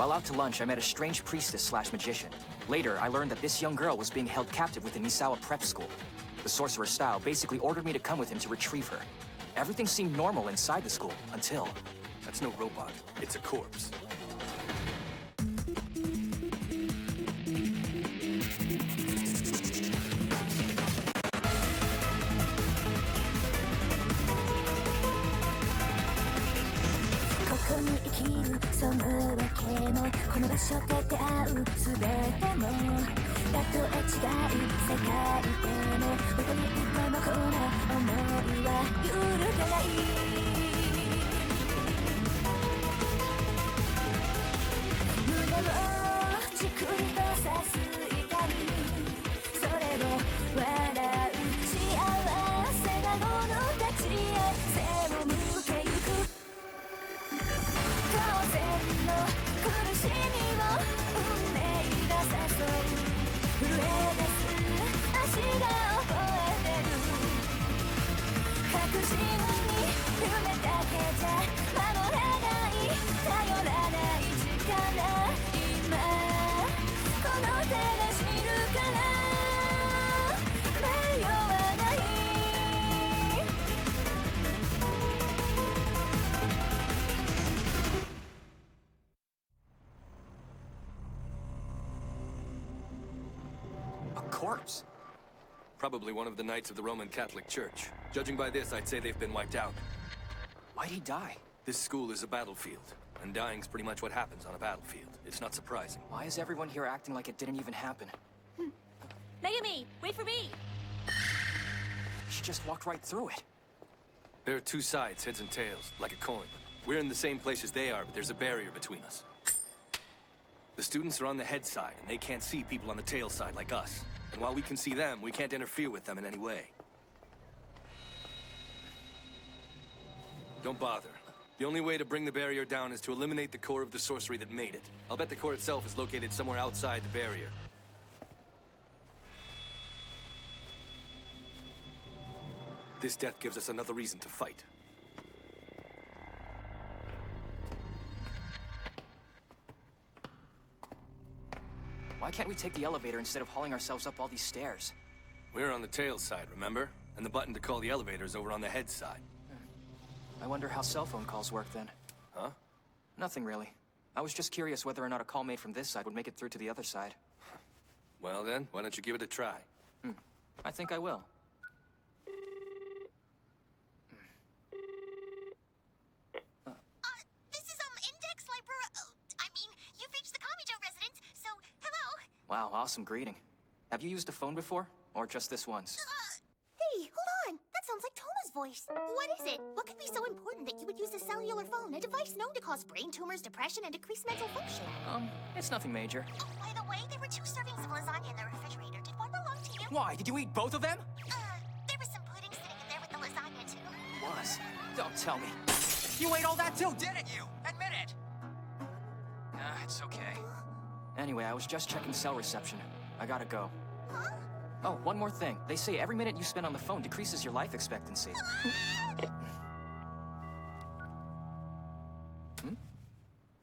While out to lunch, I met a strange priestess/magician. Later, I learned that this young girl was being held captive within Misawa Prep School. The sorcerer Style basically ordered me to come with him to retrieve her. Everything seemed normal inside the school, until... That's no robot. It's a corpse. Corpse? Probably one of the Knights of the Roman Catholic Church. Judging by this, I'd say they've been wiped out. Why'd he die? This school is a battlefield, and dying's pretty much what happens on a battlefield. It's not surprising. Why is everyone here acting like it didn't even happen? Naomi, wait for me! She just walked right through it. There are two sides, heads and tails, like a coin. We're in the same place as they are, but there's a barrier between us. The students are on the head side, and they can't see people on the tail side like us. And while we can see them, we can't interfere with them in any way. Don't bother. The only way to bring the barrier down is to eliminate the core of the sorcery that made it. I'll bet the core itself is located somewhere outside the barrier. This death gives us another reason to fight. Why can't we take the elevator instead of hauling ourselves up all these stairs? We're on the tail side, remember? And the button to call the elevator is over on the head side. I wonder how cell phone calls work then. Huh? Nothing really. I was just curious whether or not a call made from this side would make it through to the other side. Well then, why don't you give it a try? I think I will. This is, Index Library... you've reached the Kamijo residence, so, hello? Wow, awesome greeting. Have you used a phone before? Or just this once? Hey, hold on! That sounds like Toma's voice. What is it? What could be so important that you would use a cellular phone, a device known to cause brain tumors, depression, and decrease mental function? It's nothing major. Oh, by the way, there were 2 servings of lasagna in the refrigerator. Did one belong to you? Why? Did you eat both of them? There was some pudding sitting in there with the lasagna, too. Was? Don't tell me. You ate all that too, didn't you? Admit it! It's okay. Anyway, I was just checking cell reception. I gotta go. Huh? Oh, one more thing. They say every minute you spend on the phone decreases your life expectancy.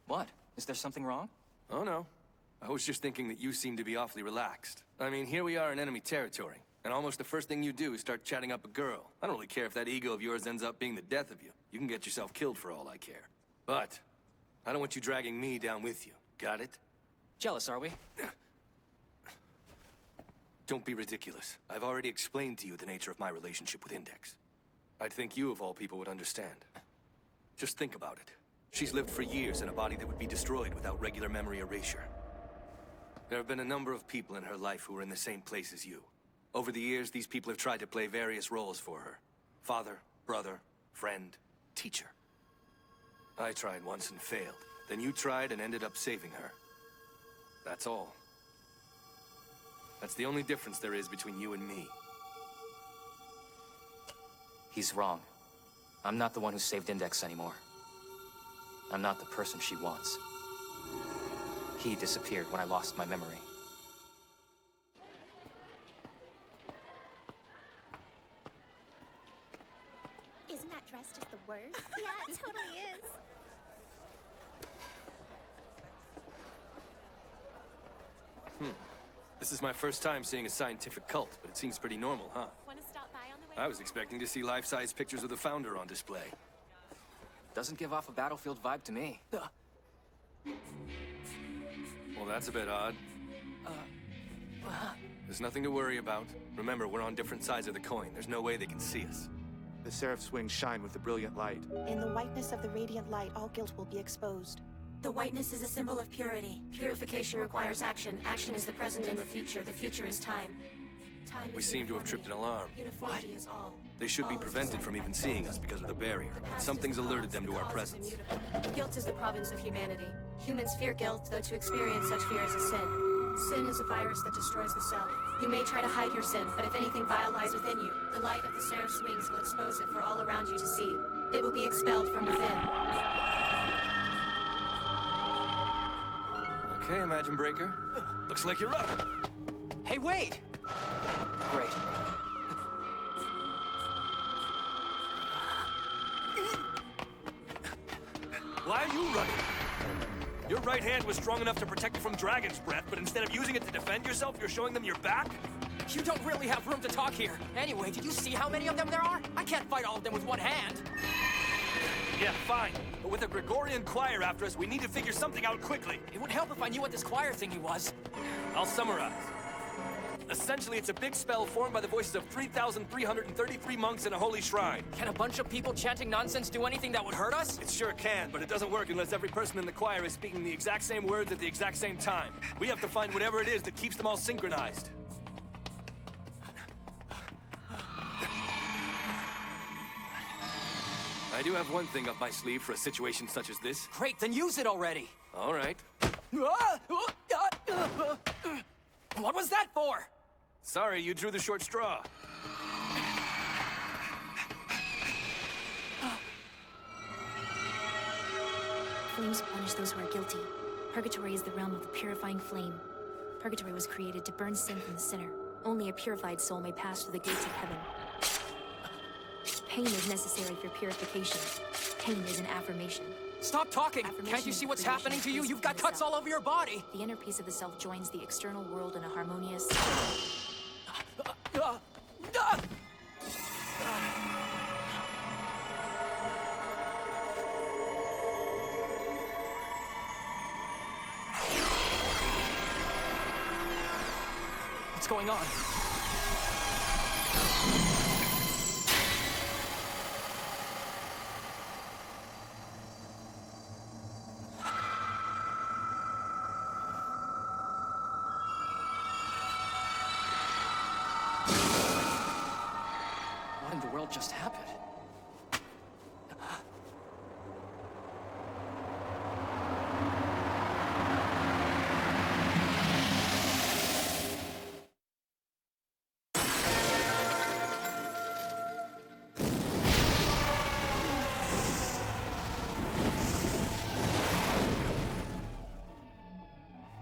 What? Is there something wrong? Oh no. I was just thinking that you seem to be awfully relaxed. I mean, here we are in enemy territory, and almost the first thing you do is start chatting up a girl. I don't really care if that ego of yours ends up being the death of you. You can get yourself killed for all I care. But I don't want you dragging me down with you. Got it? Jealous, are we? Don't be ridiculous. I've already explained to you the nature of my relationship with Index. I'd think you, of all people, would understand. Just think about it. She's lived for years in a body that would be destroyed without regular memory erasure. There have been a number of people in her life who were in the same place as you. Over the years, these people have tried to play various roles for her. Father, brother, friend, teacher. I tried once and failed. Then you tried and ended up saving her. That's all. That's the only difference there is between you and me. He's wrong. I'm not the one who saved Index anymore. I'm not the person she wants. He disappeared when I lost my memory. Isn't that dress just the worst? Yeah, it totally is. This is my first time seeing a scientific cult, but it seems pretty normal, huh? Want to stop by on the way? I was expecting to see life-size pictures of the founder on display. Doesn't give off a battlefield vibe to me. Well, that's a bit odd. There's nothing to worry about. Remember, we're on different sides of the coin. There's no way they can see us. The seraph's wings shine with a brilliant light. In the whiteness of the radiant light, all guilt will be exposed. The whiteness is a symbol of purity. Purification requires action. Action is the present and the future. The future is time. Time We is seem to have tripped an alarm. uniformity is all. They should be All is prevented from even seeing us because of the barrier. Past Something's is the alerted cause, them the to our cause is presence. immutable. Guilt is the province of humanity. Humans fear guilt, though to experience such fear is a sin. Sin is a virus that destroys the self. You may try to hide your sin, but if anything vile lies within you, the light of the seraph's wings will expose it for all around you to see. It will be expelled from within. Okay, Imagine Breaker. Looks like you're up. Hey, wait! Great. Why are you running? Your right hand was strong enough to protect you from dragon's breath, but instead of using it to defend yourself, you're showing them your back? You don't really have room to talk here. Anyway, did you see how many of them there are? I can't fight all of them with one hand. Yeah, fine. But with a Gregorian choir after us, we need to figure something out quickly. It would help if I knew what this choir thingy was. I'll summarize. Essentially, it's a big spell formed by the voices of 3,333 monks in a holy shrine. Can a bunch of people chanting nonsense do anything that would hurt us? It sure can, but it doesn't work unless every person in the choir is speaking the exact same words at the exact same time. We have to find whatever it is that keeps them all synchronized. I do have one thing up my sleeve for a situation such as this. Great, then use it already. All right. What was that for? Sorry, you drew the short straw. Flames punish those who are guilty. Purgatory is the realm of the purifying flame. Purgatory was created to burn sin from the sinner. Only a purified soul may pass through the gates of heaven. Pain is necessary for purification. Pain is an affirmation. Stop talking! Affirmation Can't you see what's creation happening to you? peace You've within got the cuts self. all over your body! The inner peace of the self joins the external world in a harmonious... What's going on? What in the world just happened?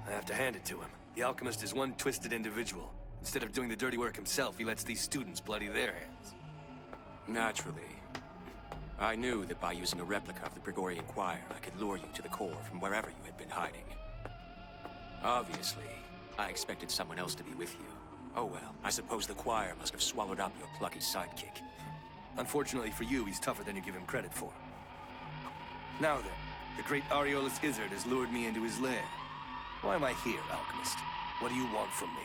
I have to hand it to him. The alchemist is one twisted individual. Instead of doing the dirty work himself, he lets these students bloody their hands. Naturally. I knew that by using a replica of the Gregorian choir, I could lure you to the core from wherever you had been hiding. Obviously, I expected someone else to be with you. Oh well, I suppose the choir must have swallowed up your plucky sidekick. Unfortunately for you, he's tougher than you give him credit for. Now then, the great Aureolus Izzard has lured me into his lair. Why am I here, alchemist? What do you want from me?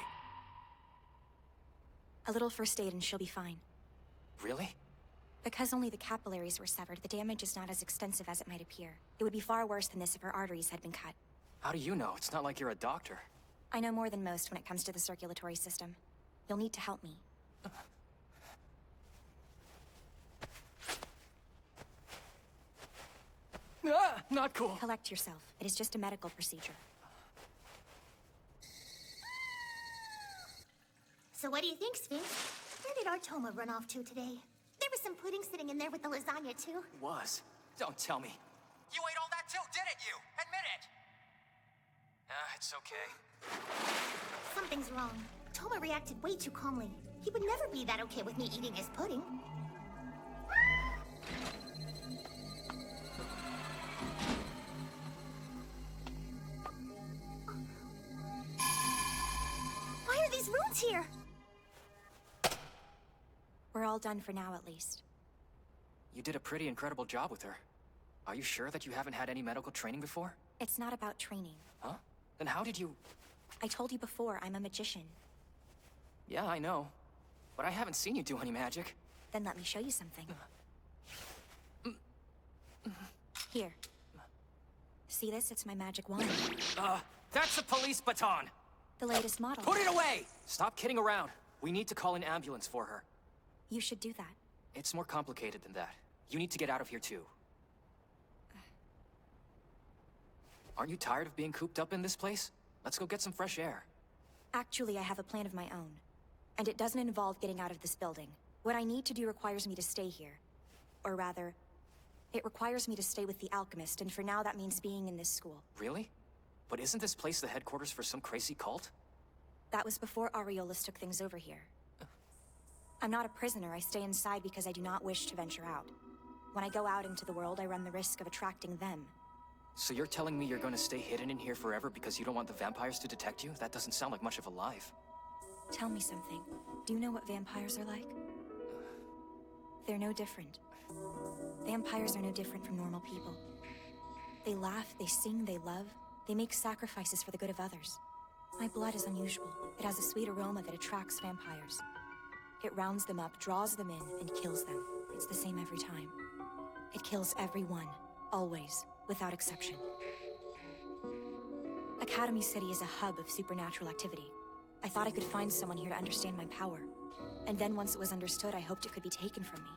A little first aid and she'll be fine. Really? Because only the capillaries were severed, the damage is not as extensive as it might appear. It would be far worse than this if her arteries had been cut. How do you know? It's not like you're a doctor. I know more than most when it comes to the circulatory system. You'll need to help me. Ah, not cool. Collect yourself. It is just a medical procedure. So what do you think, Sphinx? Where did our Toma run off to today? There was some pudding sitting in there with the lasagna, too. Was? Don't tell me. You ate all that too, didn't you? Admit it! It's okay. Something's wrong. Toma reacted way too calmly. He would never be that okay with me eating his pudding. It's here. We're all done for now, at least. You did a pretty incredible job with her. Are you sure that you haven't had any medical training before? It's not about training. Huh? Then how did you... I told you before, I'm a magician. Yeah, I know. But I haven't seen you do any magic. Then let me show you something. Here. See this? It's my magic wand. That's a police baton! The latest model. Put it away! Stop kidding around. We need to call an ambulance for her. You should do that. It's more complicated than that. You need to get out of here too. Aren't you tired of being cooped up in this place? Let's go get some fresh air. Actually, I have a plan of my own. And it doesn't involve getting out of this building. What I need to do requires me to stay here. Or rather, it requires me to stay with the alchemist, and for now that means being in this school. Really? But isn't this place the headquarters for some crazy cult? That was before Aureolus took things over here. I'm not a prisoner. I stay inside because I do not wish to venture out. When I go out into the world, I run the risk of attracting them. So you're telling me you're going to stay hidden in here forever because you don't want the vampires to detect you? That doesn't sound like much of a life. Tell me something. Do you know what vampires are like? They're no different. Vampires are no different from normal people. They laugh, they sing, they love. They make sacrifices for the good of others. My blood is unusual. It has a sweet aroma that attracts vampires. It rounds them up, draws them in, and kills them. It's the same every time. It kills everyone, always, without exception. Academy City is a hub of supernatural activity. I thought I could find someone here to understand my power. And then once it was understood, I hoped it could be taken from me.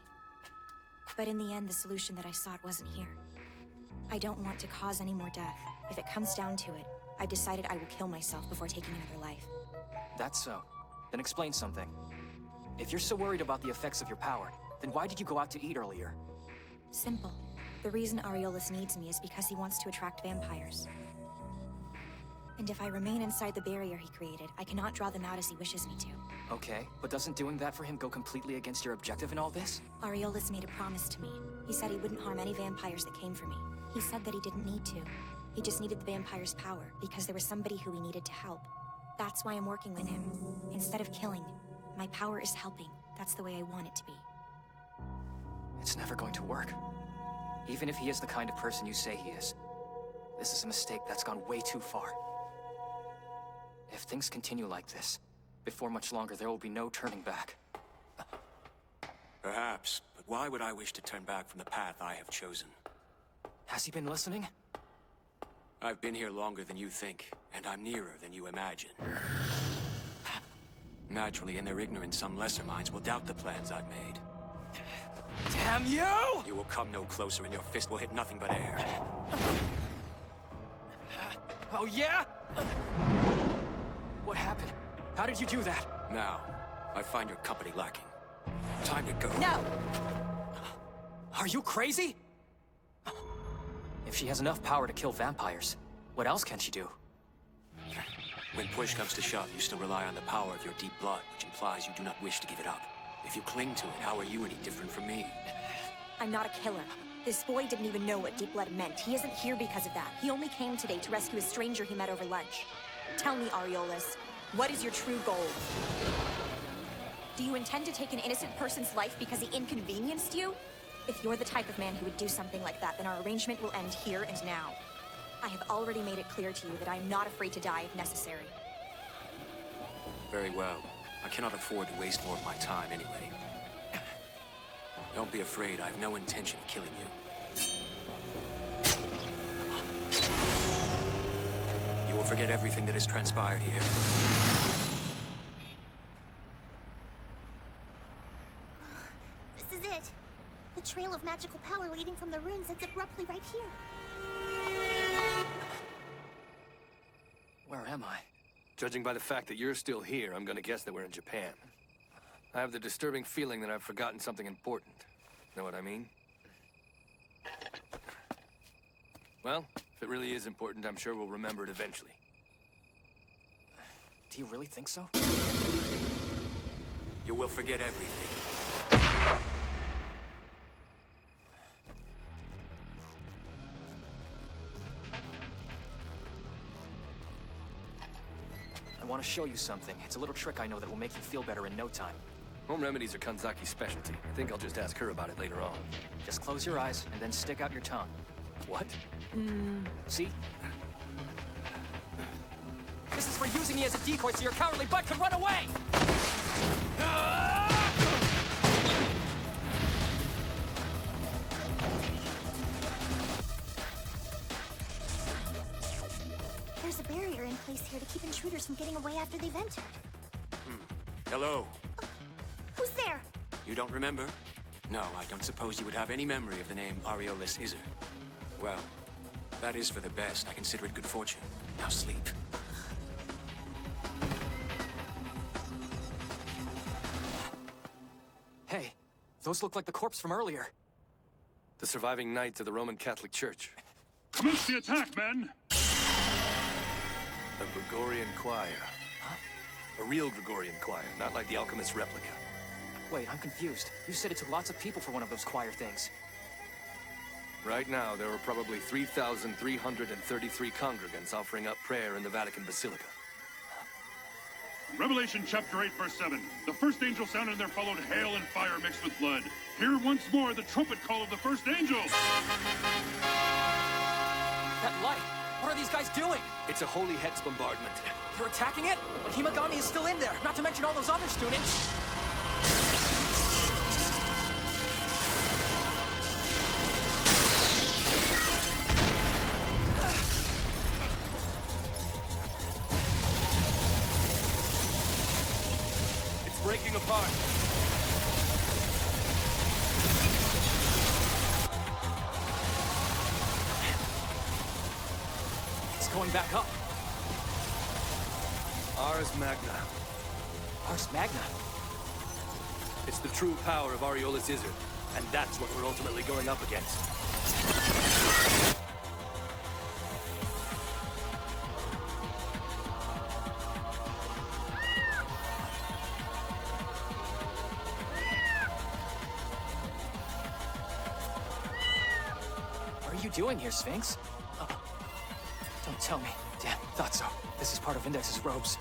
But in the end, the solution that I sought wasn't here. I don't want to cause any more death. If it comes down to it, I've decided I will kill myself before taking another life. That's so. Then explain something. If you're so worried about the effects of your power, then why did you go out to eat earlier? Simple. The reason Aureolus needs me is because he wants to attract vampires. And if I remain inside the barrier he created, I cannot draw them out as he wishes me to. Okay, but doesn't doing that for him go completely against your objective in all this? Aureolus made a promise to me. He said he wouldn't harm any vampires that came for me. He said that he didn't need to. He just needed the vampire's power, because there was somebody who he needed to help. That's why I'm working with him. Instead of killing, my power is helping. That's the way I want it to be. It's never going to work. Even if he is the kind of person you say he is. This is a mistake that's gone way too far. If things continue like this, before much longer there will be no turning back. Perhaps, but why would I wish to turn back from the path I have chosen? Has he been listening? I've been here longer than you think, and I'm nearer than you imagine. Naturally, in their ignorance, some lesser minds will doubt the plans I've made. Damn you! You will come no closer, and your fist will hit nothing but air. Oh yeah? What happened? How did you do that? Now, I find your company lacking. Time to go. No! Are you crazy? If she has enough power to kill vampires, what else can she do? When push comes to shove, you still rely on the power of your deep blood, which implies you do not wish to give it up. If you cling to it, how are you any different from me? I'm not a killer. This boy didn't even know what deep blood meant. He isn't here because of that. He only came today to rescue a stranger he met over lunch. Tell me, Aureolus, what is your true goal? Do you intend to take an innocent person's life because he inconvenienced you? If you're the type of man who would do something like that, then our arrangement will end here and now. I have already made it clear to you that I am not afraid to die if necessary. Very well. I cannot afford to waste more of my time anyway. Don't be afraid, I have no intention of killing you. You will forget everything that has transpired here. This is it. The trail of magical power leading from the ruins ends abruptly right here. Where am I? Judging by the fact that you're still here, I'm gonna guess that we're in Japan. I have the disturbing feeling that I've forgotten something important. Know what I mean? Well, if it really is important, I'm sure we'll remember it eventually. Do you really think so? You will forget everything. I want to show you something. It's a little trick I know that will make you feel better in no time. Home remedies are Kanzaki's specialty. I think I'll just ask her about it later on. Just close your eyes and then stick out your tongue. What? See? This is for using me as a decoy so your cowardly butt can run away! There's a barrier in place here to keep intruders from getting away after they've entered. Hello. Who's there? You don't remember? No, I don't suppose you would have any memory of the name Aureolus Iser. Well, that is for the best. I consider it good fortune. Now sleep. Hey, those look like the corpse from earlier. The surviving knights of the Roman Catholic Church. Commence the attack, men! A Gregorian choir. Huh? A real Gregorian choir, not like the alchemist's replica. Wait, I'm confused. You said it took lots of people for one of those choir things. Right now, there are probably 3,333 congregants offering up prayer in the Vatican Basilica. Revelation chapter 8, verse 7. The first angel sounded, and there followed hail and fire mixed with blood. Hear once more the trumpet call of the first angel! That light! What are these guys doing? It's a holy hex bombardment. They're attacking it? But Himagami is still in there, not to mention all those other students. It's breaking apart. It's going back up. Ars Magna. Ars Magna? It's the true power of Aureolus Iser, and that's what we're ultimately going up against. What are you doing here, Sphinx? Don't tell me. Damn, thought so. This is part of Index's robes.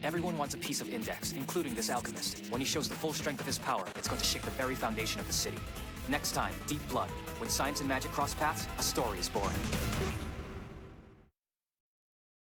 Everyone wants a piece of Index, including this alchemist. When he shows the full strength of his power, it's going to shake the very foundation of the city. Next time, Deep Blood. When science and magic cross paths, a story is born.